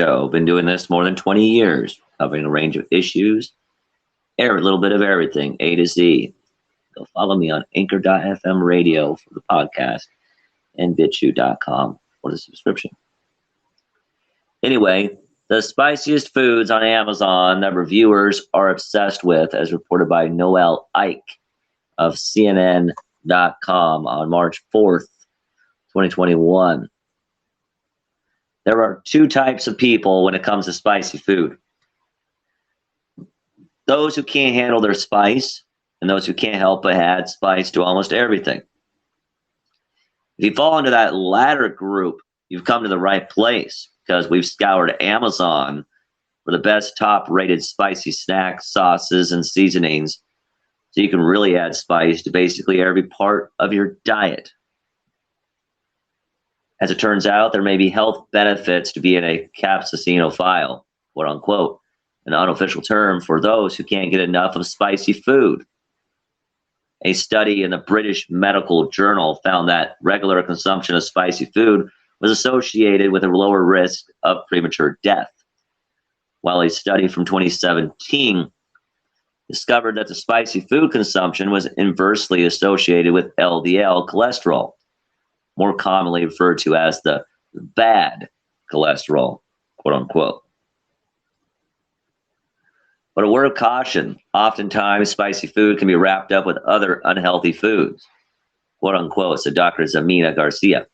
show. Been doing this more than 20 years, covering a range of issues, every little bit of everything, A to Z. Go follow me on anchor.fm radio for the podcast and bitchute.com for the subscription. Anyway, the spiciest foods on Amazon that reviewers are obsessed with, as reported by Noel Ike of CNN.com on March 4th, 2021. There are two types of people when it comes to spicy food. Those who can't handle their spice, and those who can't help but add spice to almost everything. If you fall into that latter group, you've come to the right place, because we've scoured Amazon for the best top-rated spicy snacks, sauces, and seasonings, so you can really add spice to basically every part of your diet. As it turns out, there may be health benefits to being a capsaicinophile, quote unquote, an unofficial term for those who can't get enough of spicy food. A study in the British Medical Journal found that regular consumption of spicy food was associated with a lower risk of premature death, while a study from 2017 discovered that the spicy food consumption was inversely associated with LDL cholesterol, more commonly referred to as the bad cholesterol, quote unquote. But a word of caution, oftentimes spicy food can be wrapped up with other unhealthy foods, quote unquote, said Dr. Zamina Garcia,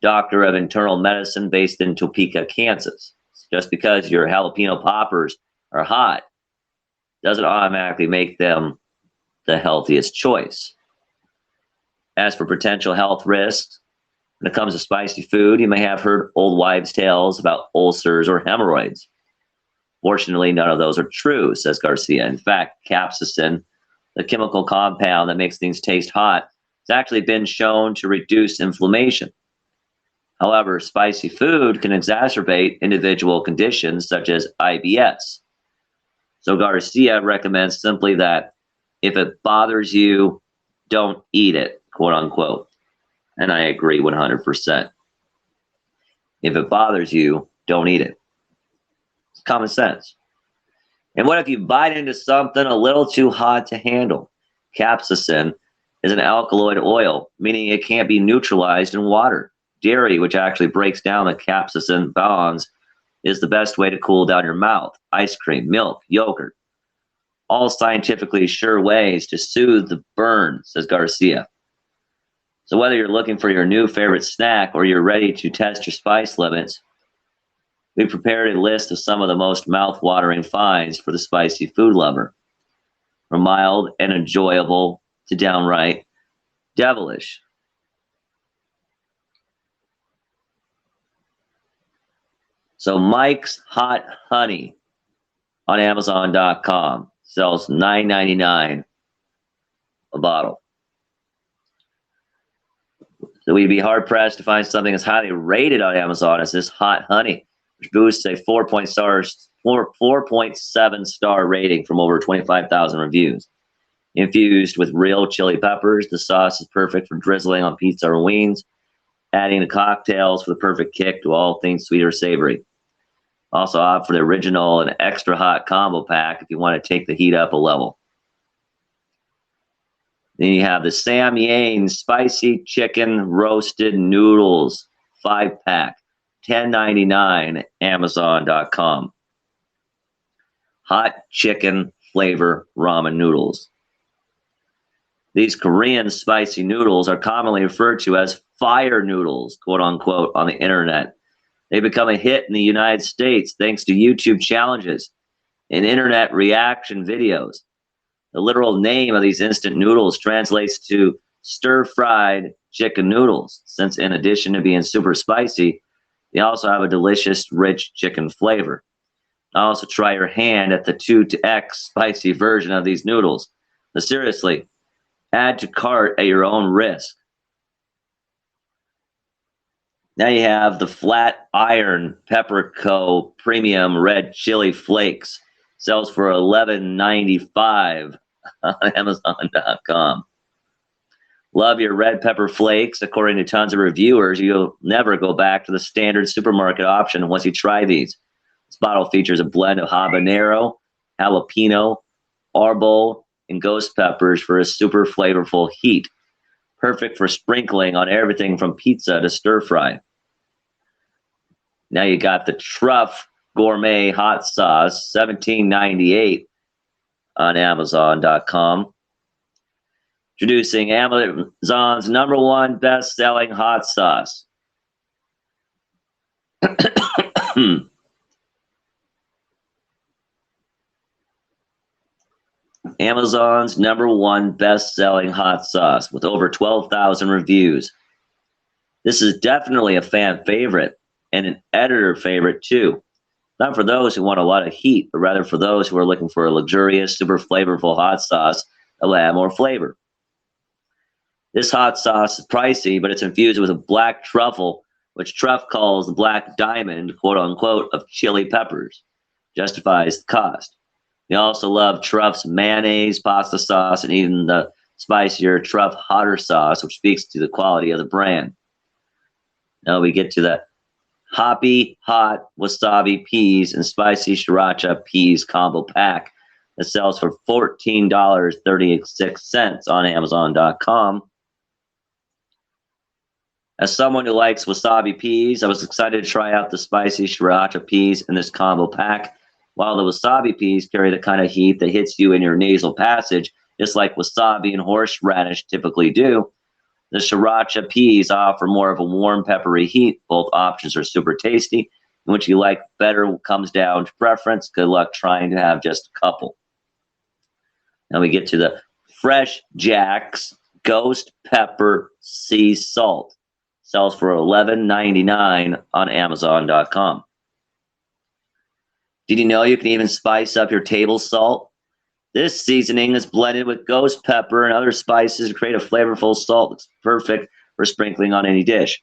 doctor of internal medicine based in Topeka, Kansas. Just because your jalapeno poppers are hot doesn't automatically make them the healthiest choice. As for potential health risks, when it comes to spicy food, you may have heard old wives' tales about ulcers or hemorrhoids. Fortunately, none of those are true, says Garcia. In fact, capsaicin, the chemical compound that makes things taste hot, has actually been shown to reduce inflammation. However, spicy food can exacerbate individual conditions such as IBS. So Garcia recommends simply that if it bothers you, don't eat it, quote unquote. And I agree 100%. If it bothers you, don't eat it. It's common sense. And what if you bite into something a little too hot to handle? Capsaicin is an alkaloid oil, meaning it can't be neutralized in water. Dairy, which actually breaks down the capsaicin bonds, is the best way to cool down your mouth. Ice cream, milk, yogurt, all scientifically sure ways to soothe the burn, says Garcia. So whether you're looking for your new favorite snack or you're ready to test your spice limits, we prepared a list of some of the most mouth-watering finds for the spicy food lover, from mild and enjoyable to downright devilish. So Mike's Hot Honey on Amazon.com sells $9.99 a bottle. So we'd be hard-pressed to find something as highly rated on Amazon as this hot honey, which boasts a 4.7 star rating from over 25,000 reviews. Infused with real chili peppers, the sauce is perfect for drizzling on pizza or wings, adding to cocktails for the perfect kick to all things sweet or savory. Also opt for the original and extra hot combo pack if you want to take the heat up a level. Then you have the Sam Yang Spicy Chicken Roasted Noodles 5-pack, $10.99, Amazon.com. Hot chicken flavor ramen noodles. These Korean spicy noodles are commonly referred to as fire noodles, quote unquote, on the internet. They become a hit in the United States thanks to YouTube challenges and internet reaction videos. The literal name of these instant noodles translates to stir-fried chicken noodles, since in addition to being super spicy, they also have a delicious, rich chicken flavor. Also try your hand at the 2x spicy version of these noodles. But seriously, add to cart at your own risk. Now you have the Flat Iron Pepperco Premium Red Chili Flakes. Sells for $11.95 on Amazon.com. Love your red pepper flakes. According to tons of reviewers, you'll never go back to the standard supermarket option once you try these. This bottle features a blend of habanero, jalapeno, arbol, and ghost peppers for a super flavorful heat. Perfect for sprinkling on everything from pizza to stir fry. Now you got the Truff Gourmet Hot Sauce, $17.98 on Amazon.com. Introducing Amazon's #1 best-selling hot sauce. Amazon's #1 best-selling hot sauce with over 12,000 reviews. This is definitely a fan favorite and an editor favorite too. Not for those who want a lot of heat, but rather for those who are looking for a luxurious, super flavorful hot sauce that will add more flavor. This hot sauce is pricey, but it's infused with a black truffle, which Truff calls the black diamond, quote unquote, of chili peppers. Justifies the cost. They also love Truff's mayonnaise, pasta sauce, and even the spicier Truff hotter sauce, which speaks to the quality of the brand. Now we get to the hoppy, hot wasabi peas and spicy sriracha peas combo pack that sells for $14.36 on Amazon.com. As someone who likes wasabi peas, I was excited to try out the spicy sriracha peas in this combo pack. While the wasabi peas carry the kind of heat that hits you in your nasal passage, just like wasabi and horseradish typically do, the sriracha peas offer more of a warm, peppery heat. Both options are super tasty. And which you like better comes down to preference. Good luck trying to have just a couple. Now we get to the Fresh Jack's Ghost Pepper Sea Salt. Sells for $11.99 on Amazon.com. Did you know you can even spice up your table salt? This seasoning is blended with ghost pepper and other spices to create a flavorful salt that's perfect for sprinkling on any dish.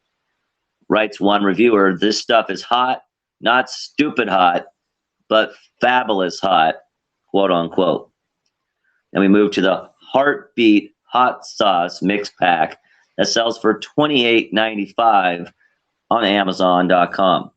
Writes one reviewer, this stuff is hot, not stupid hot, but fabulous hot, quote unquote. Then we move to the Heartbeat Hot Sauce Mix Pack that sells for $28.95 on Amazon.com.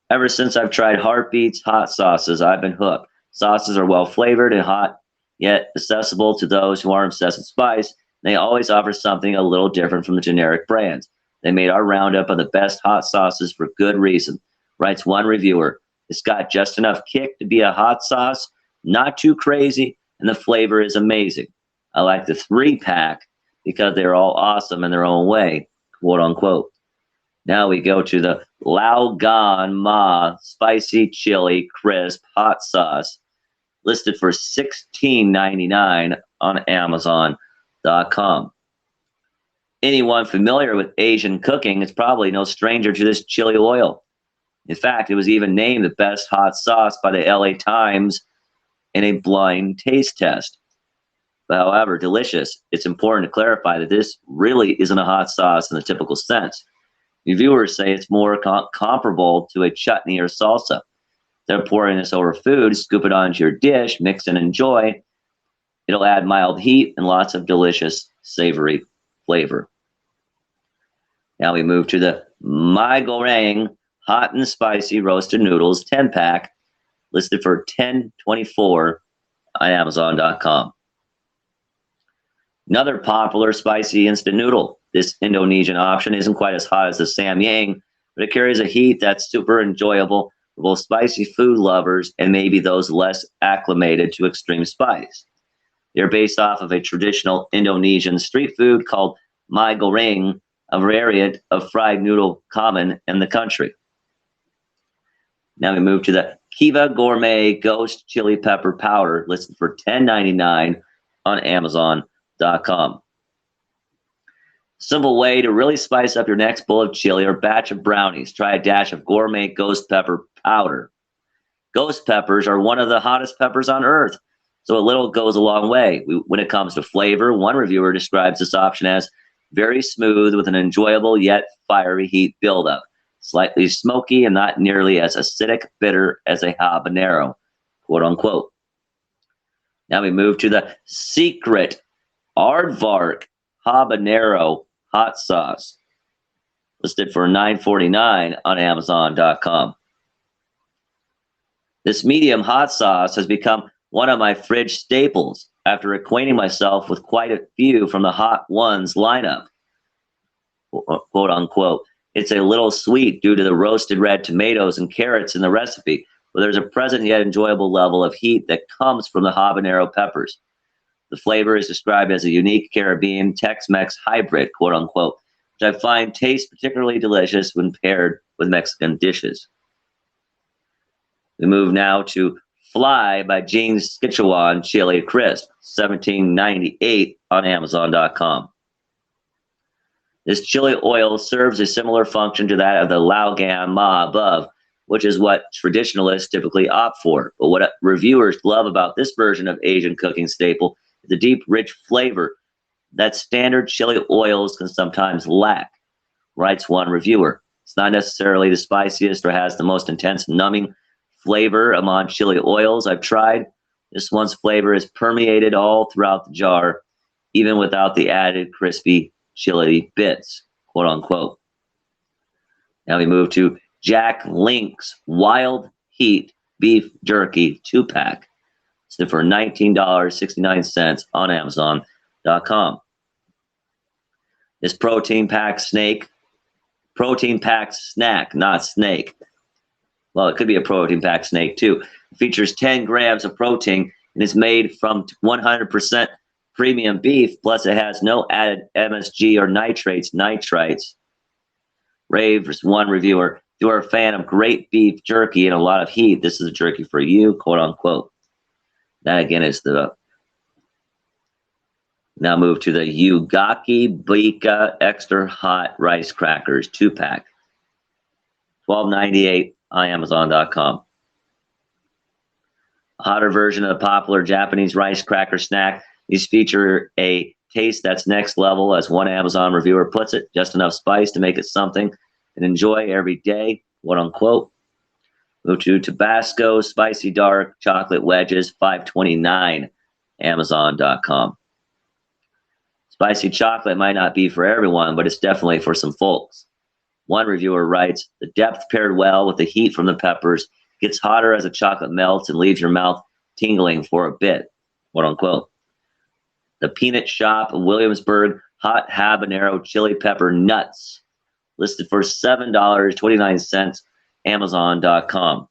Ever since I've tried Heartbeat's hot sauces, I've been hooked. Sauces are well flavored and hot, yet accessible to those who aren't obsessed with spice. They always offer something a little different from the generic brands. They made our roundup of the best hot sauces for good reason, writes one reviewer. It's got just enough kick to be a hot sauce, not too crazy, and the flavor is amazing. I like the 3-pack because they're all awesome in their own way, quote unquote. Now we go to the Lao Gan Ma Spicy Chili Crisp Hot Sauce, listed for $16.99 on Amazon.com. Anyone familiar with Asian cooking is probably no stranger to this chili oil. In fact, it was even named the best hot sauce by the LA Times in a blind taste test. However delicious, it's important to clarify that this really isn't a hot sauce in the typical sense. Reviewers say it's more comparable to a chutney or salsa. They're pouring this over food, scoop it onto your dish, mix and enjoy. It'll add mild heat and lots of delicious, savory flavor. Now we move to the My Goreng Hot and Spicy Roasted Noodles 10-pack, listed for $10.24 on Amazon.com. Another popular spicy instant noodle. This Indonesian option isn't quite as hot as the Samyang, but it carries a heat that's super enjoyable for both spicy food lovers and maybe those less acclimated to extreme spice. They're based off of a traditional Indonesian street food called my goreng, a variant of fried noodle common in the country. Now we move to the Kiva Gourmet Ghost Chili Pepper Powder, listed for $10.99 on Amazon.com. Simple way to really spice up your next bowl of chili or batch of brownies. Try a dash of gourmet ghost pepper powder. Ghost peppers are one of the hottest peppers on earth, so a little goes a long way. When it comes to flavor, one reviewer describes this option as very smooth with an enjoyable yet fiery heat buildup. Slightly smoky and not nearly as acidic bitter as a habanero, quote unquote. Now we move to the secret Aardvark Habanero Hot Sauce, listed for $9.49 on Amazon.com. This medium hot sauce has become one of my fridge staples after acquainting myself with quite a few from the Hot Ones lineup, quote unquote. It's a little sweet due to the roasted red tomatoes and carrots in the recipe, but there's a pleasant yet enjoyable level of heat that comes from the habanero peppers. The flavor is described as a unique Caribbean Tex-Mex hybrid, quote unquote, which I find tastes particularly delicious when paired with Mexican dishes. We move now to Fly by Gene Szechuan Chili Crisp, $17.98 on Amazon.com. This chili oil serves a similar function to that of the Lao Gan Ma above, which is what traditionalists typically opt for. But what reviewers love about this version of Asian cooking staple is the deep, rich flavor that standard chili oils can sometimes lack, writes one reviewer. It's not necessarily the spiciest or has the most intense numbing flavor among chili oils I've tried. This one's flavor is permeated all throughout the jar, even without the added crispy chili bits, quote unquote. Now we move to Jack Link's Wild Heat Beef Jerky 2-pack. It's for $19.69 on Amazon.com. This protein-packed snack, not snake. Well, it could be a protein-packed snake too. It features 10 grams of protein and is made from 100% premium beef, plus it has no added MSG or nitrites. Raves one reviewer, if you are a fan of great beef jerky and a lot of heat, this is a jerky for you, quote unquote. That again is the, now move to the Ugaki Bika Extra Hot Rice Crackers 2-pack, $12.98 on Amazon.com. A hotter version of the popular Japanese rice cracker snack. These feature a taste that's next level, as one Amazon reviewer puts it, just enough spice to make it something and enjoy every day, quote unquote. Move to Tabasco Spicy Dark Chocolate Wedges, $5.29, Amazon.com. Spicy chocolate might not be for everyone, but it's definitely for some folks. One reviewer writes, the depth paired well with the heat from the peppers gets hotter as the chocolate melts and leaves your mouth tingling for a bit, quote unquote. The Peanut Shop Williamsburg Hot Habanero Chili Pepper Nuts, listed for $7.29, Amazon.com.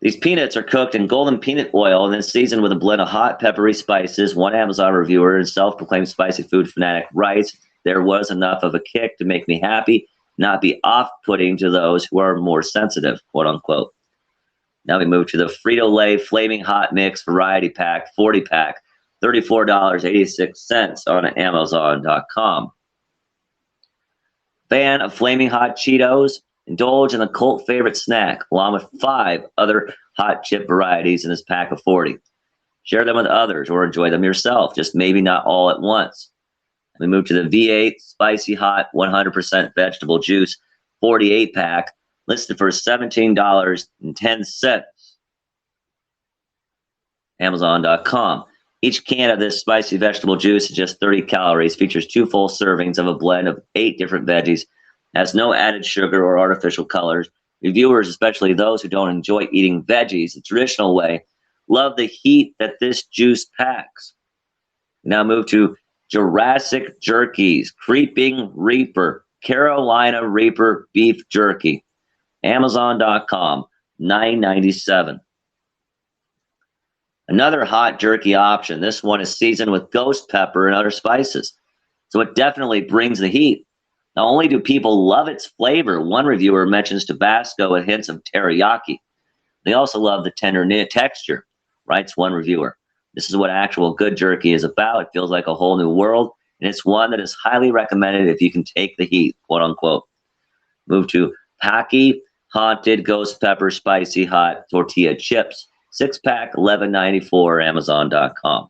These peanuts are cooked in golden peanut oil and then seasoned with a blend of hot, peppery spices. One Amazon reviewer and self-proclaimed spicy food fanatic writes, there was enough of a kick to make me happy, not be off-putting to those who are more sensitive, quote unquote. Now we move to the Frito-Lay Flaming Hot Mix Variety Pack 40-pack, $34.86 on Amazon.com. Fan of Flaming Hot Cheetos? Indulge in the cult favorite snack, along with 5 other hot chip varieties in this pack of 40. Share them with others or enjoy them yourself, just maybe not all at once. We move to the V8 Spicy Hot 100% Vegetable Juice 48-pack, listed for $17.10. Amazon.com. Each can of this spicy vegetable juice is just 30 calories, features 2 full servings of a blend of 8 different veggies, has no added sugar or artificial colors. Reviewers, especially those who don't enjoy eating veggies the traditional way, love the heat that this juice packs. Now move to Jurassic Jerky's Creeping Reaper Carolina Reaper Beef Jerky, Amazon.com, $9.97. Another hot jerky option. This one is seasoned with ghost pepper and other spices, so it definitely brings the heat. Not only do people love its flavor, one reviewer mentions Tabasco with hints of teriyaki. They also love the tender texture, writes one reviewer. This is what actual good jerky is about. It feels like a whole new world, and it's one that is highly recommended if you can take the heat, quote unquote. Move to Paqui Haunted Ghost Pepper Spicy Hot Tortilla Chips, 6-pack, $11.94, Amazon.com.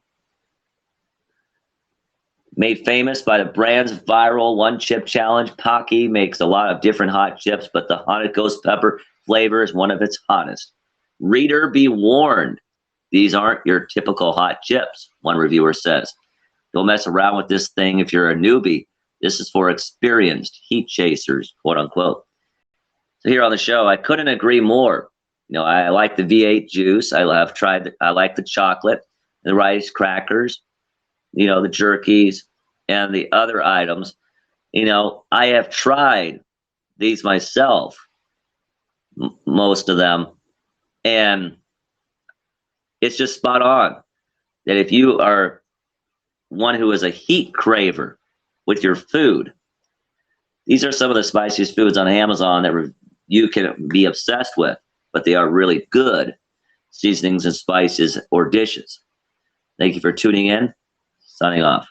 Made famous by the brand's viral one-chip challenge, Paqui makes a lot of different hot chips, but the haunted ghost pepper flavor is one of its hottest. Reader, be warned. These aren't your typical hot chips, one reviewer says. Don't mess around with this thing if you're a newbie. This is for experienced heat chasers, quote unquote. So here on the show, I couldn't agree more. You know, I like the V8 juice. I like the chocolate, the rice crackers, you know, the jerkies, and the other items. You know, I have tried these myself, most of them, and it's just spot on that if you are one who is a heat craver with your food, these are some of the spiciest foods on Amazon that you can be obsessed with, but they are really good seasonings and spices or dishes. Thank you for tuning in. Signing off.